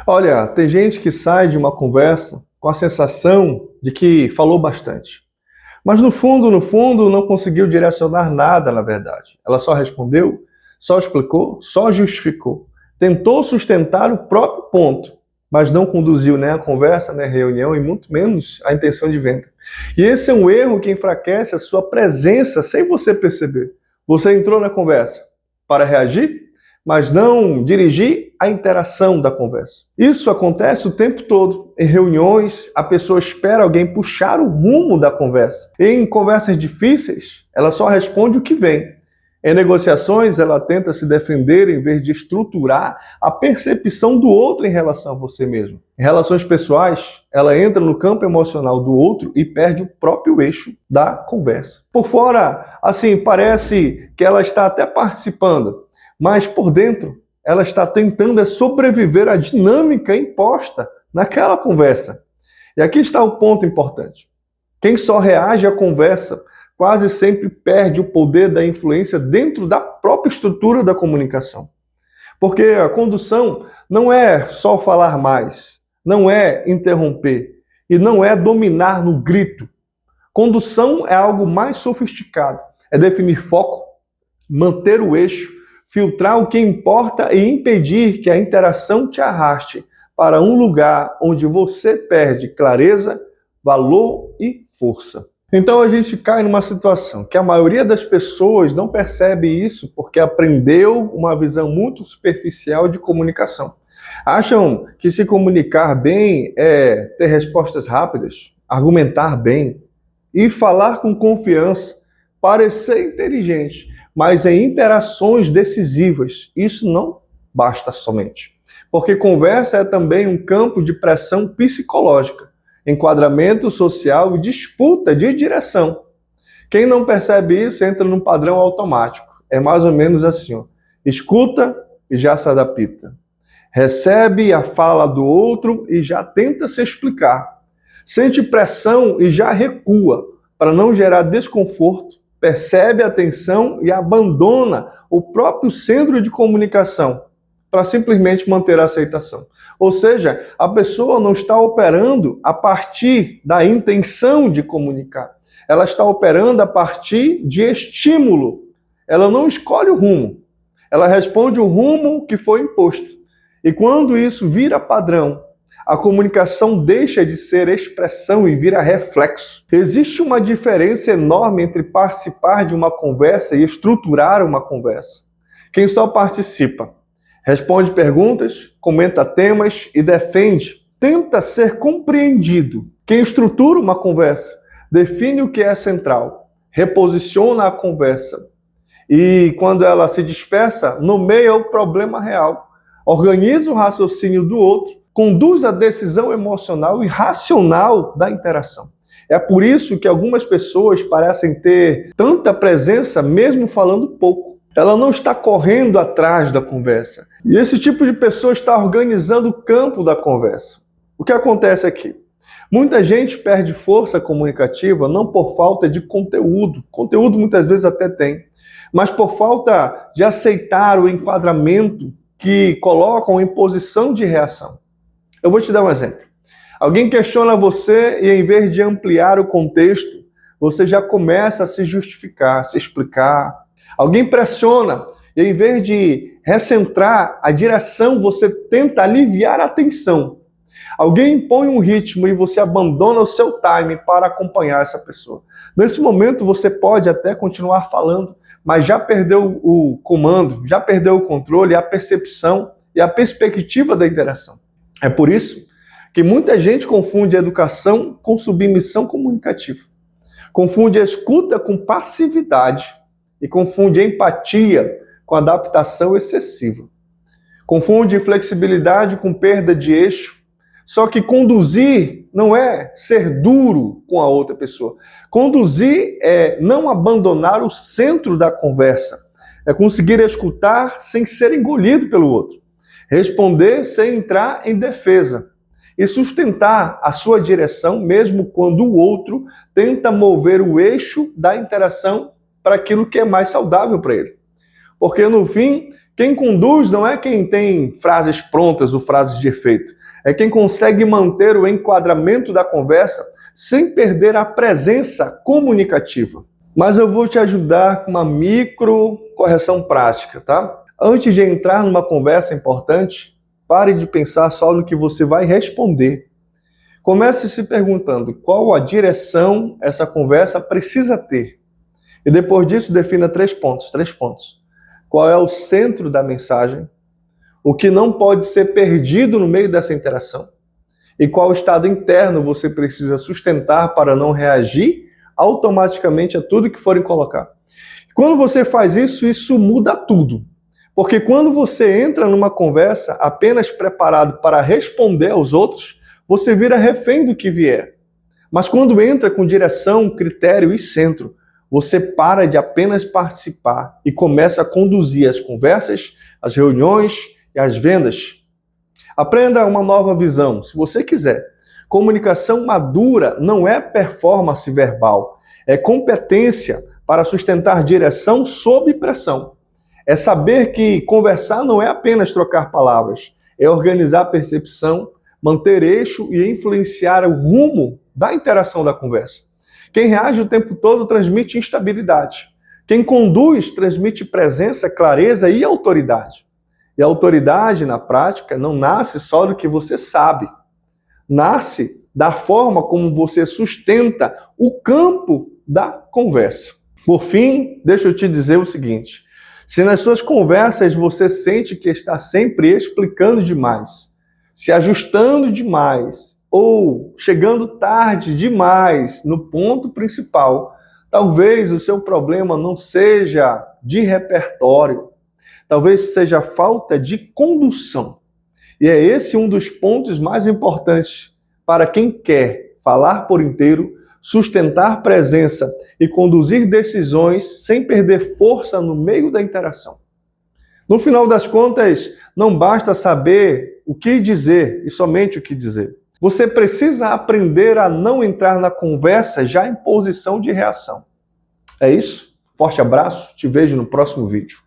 Olha, tem gente que sai de uma conversa com a sensação de que falou bastante. Mas no fundo, não conseguiu direcionar nada, na verdade. Ela só respondeu, só explicou, só justificou. Tentou sustentar o próprio ponto, mas não conduziu nem a conversa, nem a reunião e muito menos a intenção de venda. E esse é um erro que enfraquece a sua presença sem você perceber. Você entrou na conversa para reagir, mas não dirigir a interação da conversa. Isso acontece o tempo todo. Em reuniões, a pessoa espera alguém puxar o rumo da conversa. Em conversas difíceis, ela só responde o que vem. Em negociações, ela tenta se defender em vez de estruturar a percepção do outro em relação a você mesmo. Em relações pessoais, ela entra no campo emocional do outro e perde o próprio eixo da conversa. Por fora, assim, parece que ela está até participando, mas por dentro ela está tentando sobreviver à dinâmica imposta naquela conversa. E aqui está o ponto importante. Quem só reage à conversa quase sempre perde o poder da influência dentro da própria estrutura da comunicação. Porque a condução não é só falar mais, não é interromper e não é dominar no grito. Condução é algo mais sofisticado, é definir foco, manter o eixo, filtrar o que importa e impedir que a interação te arraste para um lugar onde você perde clareza, valor e força. Então a gente cai numa situação que a maioria das pessoas não percebe isso porque aprendeu uma visão muito superficial de comunicação. Acham que se comunicar bem é ter respostas rápidas, argumentar bem e falar com confiança, parecer inteligente, mas em interações decisivas. Isso não basta somente. Porque conversa é também um campo de pressão psicológica, enquadramento social e disputa de direção. Quem não percebe isso entra num padrão automático. É mais ou menos assim, ó. Escuta e já se adapta. Recebe a fala do outro e já tenta se explicar. Sente pressão e já recua para não gerar desconforto. Percebe a tensão e abandona o próprio centro de comunicação para simplesmente manter a aceitação. Ou seja, a pessoa não está operando a partir da intenção de comunicar. Ela está operando a partir de estímulo. Ela não escolhe o rumo. Ela responde o rumo que foi imposto. E quando isso vira padrão, a comunicação deixa de ser expressão e vira reflexo. Existe uma diferença enorme entre participar de uma conversa e estruturar uma conversa. Quem só participa, responde perguntas, comenta temas e defende, tenta ser compreendido. Quem estrutura uma conversa, define o que é central, reposiciona a conversa e, quando ela se dispersa, nomeia o problema real, organiza o raciocínio do outro, conduz a decisão emocional e racional da interação. É por isso que algumas pessoas parecem ter tanta presença mesmo falando pouco. Ela não está correndo atrás da conversa. E esse tipo de pessoa está organizando o campo da conversa. O que acontece aqui? Muita gente perde força comunicativa não por falta de conteúdo. Conteúdo muitas vezes até tem. Mas por falta de aceitar o enquadramento que colocam em posição de reação. Eu vou te dar um exemplo. Alguém questiona você e, em vez de ampliar o contexto, você já começa a se justificar, se explicar. Alguém pressiona e, em vez de recentrar a direção, você tenta aliviar a tensão. Alguém impõe um ritmo e você abandona o seu time para acompanhar essa pessoa. Nesse momento, você pode até continuar falando, mas já perdeu o comando, já perdeu o controle, a percepção e a perspectiva da interação. É por isso que muita gente confunde a educação com submissão comunicativa. Confunde a escuta com passividade e confunde a empatia com adaptação excessiva. Confunde flexibilidade com perda de eixo. Só que conduzir não é ser duro com a outra pessoa. Conduzir é não abandonar o centro da conversa. É conseguir escutar sem ser engolido pelo outro. Responder sem entrar em defesa. E sustentar a sua direção mesmo quando o outro tenta mover o eixo da interação para aquilo que é mais saudável para ele. Porque no fim, Quem conduz não é quem tem frases prontas ou frases de efeito. É quem consegue manter o enquadramento da conversa sem perder a presença comunicativa. Mas eu vou te ajudar com uma micro correção prática, tá? Antes de entrar numa conversa importante, pare de pensar só no que você vai responder. Comece se perguntando qual a direção essa conversa precisa ter. E depois disso, defina 3 pontos. Qual é o centro da mensagem? O que não pode ser perdido no meio dessa interação? E qual estado interno você precisa sustentar para não reagir automaticamente a tudo que forem colocar? Quando você faz isso, isso muda tudo. Porque quando você entra numa conversa apenas preparado para responder aos outros, você vira refém do que vier. Mas quando entra com direção, critério e centro, você para de apenas participar e começa a conduzir as conversas, as reuniões e as vendas. Aprenda uma nova visão, se você quiser. Comunicação madura não é performance verbal, é competência para sustentar direção sob pressão. É saber que conversar não é apenas trocar palavras, é organizar a percepção, manter eixo e influenciar o rumo da interação da conversa. Quem reage o tempo todo transmite instabilidade. Quem conduz transmite presença, clareza e autoridade. E a autoridade, na prática, não nasce só do que você sabe. Nasce da forma como você sustenta o campo da conversa. Por fim, deixa eu te dizer o seguinte. Se nas suas conversas você sente que está sempre explicando demais, se ajustando demais, ou chegando tarde demais no ponto principal, talvez o seu problema não seja de repertório, talvez seja falta de condução. E é esse um dos pontos mais importantes para quem quer falar por inteiro, sustentar presença e conduzir decisões sem perder força no meio da interação. No final das contas, não basta saber o que dizer e somente o que dizer. Você precisa aprender a não entrar na conversa já em posição de reação. É isso? Forte abraço, te vejo no próximo vídeo.